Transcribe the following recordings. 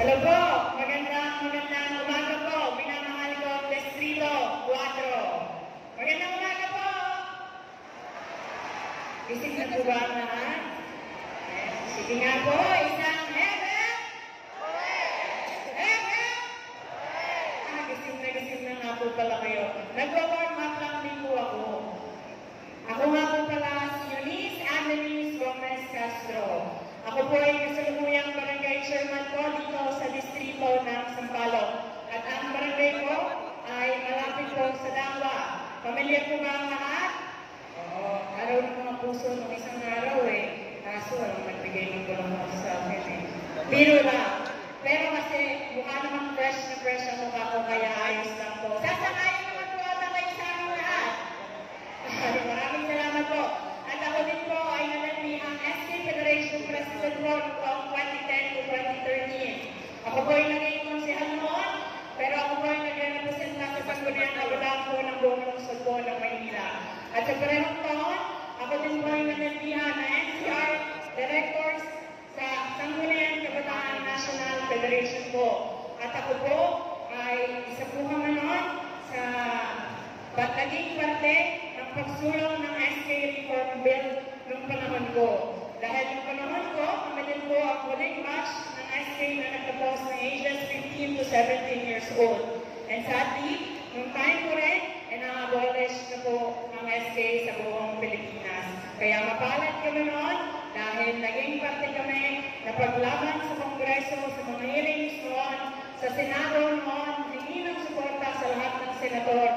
Hello po, magandang umaga po, minamahal ko Distrito 4. Magandang umaga po! Gising na po ba ang lahat? Sige nga po, isang heaven! Heaven! Gising na nga po pala kayo. Nagwa-warm up lang din po ako. Ako nga po pala si Eunice Annalise Gomez Castro. Ako po ay kasalukuyang barangay chairman po dito sa distrito ng Sampaloc. At ang barangay ko ay malapit po sa Dangwa. Pamilya po ba ang lahat? Oo, araw ng mga puso ng isang araw eh. Kaso, nagbigay ng tulong ako sa akin eh. Biro lang. Pero kasi mukha namang fresh na fresh ang mukha ko kaya ayos lang po. Sasangayon naman po ata kayo sa aking lahat. Maraming salamat po. At ako din po ay nananli ang SK Federation President po noong 2010 to 2013. Ako po ay naging konsehal noon, pero ako po ay nagre-representa sa Sangguniang Kabataan po ng buong lungsod po ng Maynila. At sa parehong taon, ako din po ay nananlihan na NCR Directors sa Sangguniang Kabataan National Federation po. At ako po ay isa po kami noon sa naging parte ng pagsulong ng SK Reform Bill noong panahon ko. Dahil noong panahon ko, kami din po ang huling batch ng SK na nagtapos ng ages 15 to 17 years old. And sadly, noong time ko rin, na-abolish na po ang SK sa buong Pilipinas. Kaya mapalad kami noon dahil naging parte kami na paglaban sa Kongreso, sa mga hearings noon, sa Senado noon, hindi ng suporta sa lahat ng senador.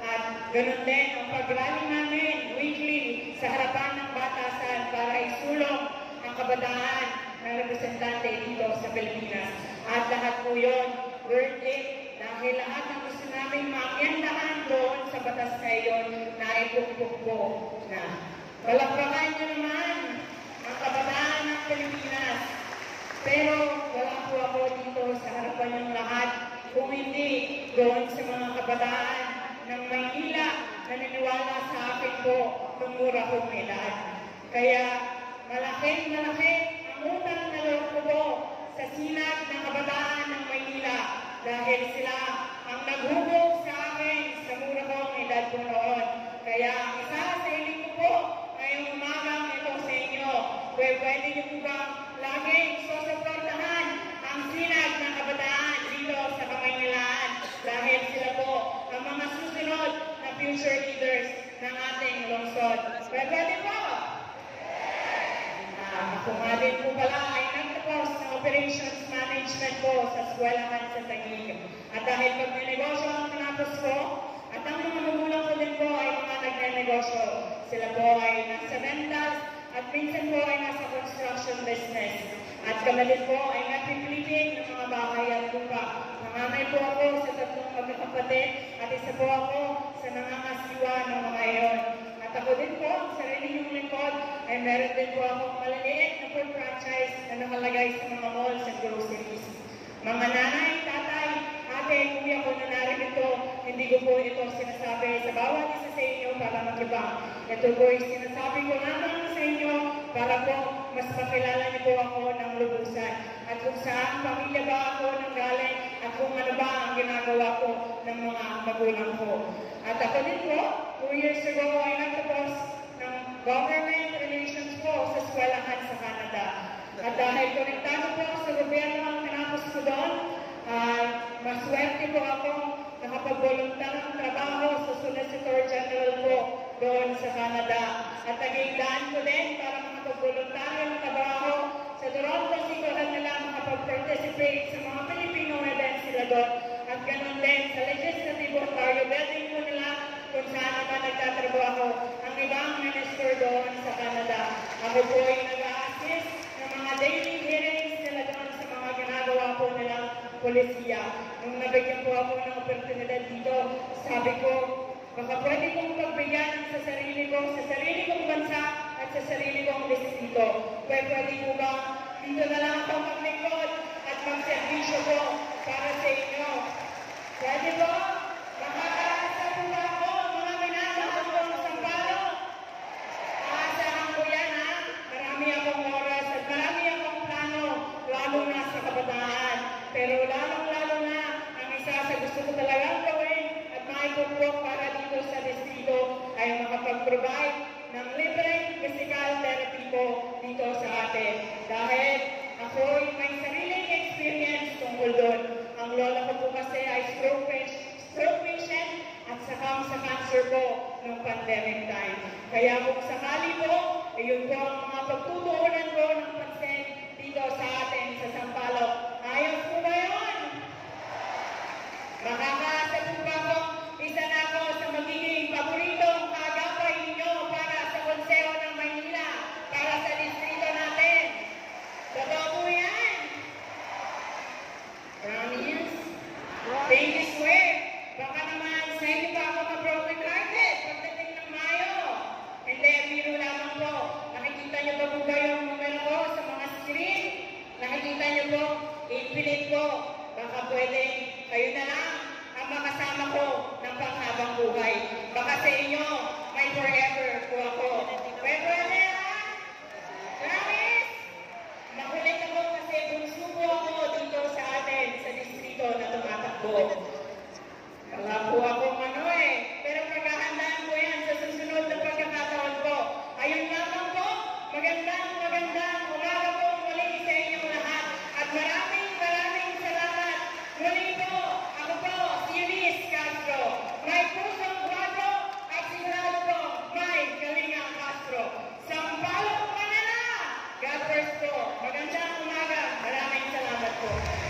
At ganoon din ang pag-rally namin weekly sa harapan ng batasan para isulong ang kabataan ng representante dito sa Pilipinas. At lahat po yun, worth it, dahil lahat ng gusto namin maakyandahan doon sa batas na yun na ipukpuk po na. Palakpakan nyo naman ang kabataan ng Pilipinas. Pero wala po ako dito sa harapan ng lahat kung hindi doon sa mga kabataan ng Maynila na naniwala sa akin po nung mura kong edad. Kaya malaking ang utang na loob ko po sa sinag ng kabataan ng Maynila dahil sila ang naghubog sa akin sa mura kong edad po noon. Kaya isa sa hiling ko po ngayong umagang ito sa inyo, pwede niyo po ba laging susuportahan ang sinag ng kabataan dito sa Kamaynilaan dahil sila po ang mga susunod na future leaders ng ating lungsod. Pwede po? Ako nga din po pala ay nagtapos ng operations management po sa eskwelahan sa Taguig. At dahil pag may negosyo ang tinapos ko, at ang mga magulang ko din po ay mga nagne-negosyo. Sila po ay nasa rentals at minsan po ay nasa construction business. At kami din po ay nagpipiliting ng mga bahay at lupa. Nanganay po ako sa 3 magkakapatid at isa po ako sa nangangasiwa ng mga iyon. At ako din po, sarili yung lingkod, ay meron din po akong maliliit na food franchise na nakalagay sa mga malls at groceries. Mga nanay, tatay, ate, kuya ko na narito, hindi ko po ito sinasabi sa bawat isa sa inyo para mag-ibang. Ito po ay sinasabi ko lamang sa inyo para po mas makilala niyo po ako ng lubusan. At kung saan pamilya ba ako nang galing at kung ano ba ang ginagawa ko ng mga magulang ko. At ako din po, 2 years ago ay nagtapos ng government relations po sa eskwelahan sa Canada. At dahil konektado po sa gobyerno ang tinapos ko doon, maswerte po akong nakapag-volunteer ng trabaho sa Solicitor General po doon sa Canada. At naging daan ko din para makapag-volunteer ng trabaho sa Toronto, siguran nila makapag-participate sa mga Filipino events sila doon. At ganun din sa Legislative Ontario building po nila kung saan naman nagtatrabaho ang ibang minister doon sa Canada. Ako po ay nag-a-assist ng mga daily hearings nila doon sa mga ginagawa po nilang polisiya. Nung nabigyan po ako ng oportunidad dito, sabi ko, baka pwede kong pagbigyan sa sarili kong bansa at sa sarili kong distrito. Pwede po ba dito na lang ako maglingkod at magservisyo po para sa inyo? Pwede po? Makakaasa po ba ako, mga minamahal ko ng Sampaloc? Aasahan ko yan ha. Marami akong oras at marami akong plano, lalo na sa kabataan. mag-provide ng libreng physical therapy po dito sa atin. Dahil ako'y may sariling experience tungkol doon. Ang lola ko po kasi ay stroke patient at sakang sa cancer po ng pandemic time. Kaya kung sakali po, yun po ang mga pagtutuunan ko ng pansin dito sa atin sa Sampaloc. Ayos po ba yun? Makakaasa po ba ako? Isa na ako sa magiging paboritong kaagapay ninyo para sa Konseho ng Maynila, para sa distrito natin. Totoo po yan? Promise? Thank you, swear. Baka naman sa inyo pa ako ma-broken hearted pagdating ng Mayo. Hindi, biro lamang po. Nakikita niyo ba po ba yung numero ko sa mga screen? Nakikita niyo po, infinite po. Baka pwedeng kayo na lang ang makasama ko ng panghabang buhay. Baka sa inyo, may forever po ako. Pwede na yan? Promise? Makulit ako kasi bunso po ako dito sa atin, sa distrito na tumatakbo. Wala po akong pero paghahandaan ko yan sa susunod na pagkakataon po. Ayun lamang po, magandang umaga po muli sa inyong lahat. At maraming salamat. Muli po, ako po, si Eunice Castro. May pusong Guado at sigurado po, may Kalinga Castro. Sampaloc, Manila! God first po. Magandang umaga. Maraming salamat po.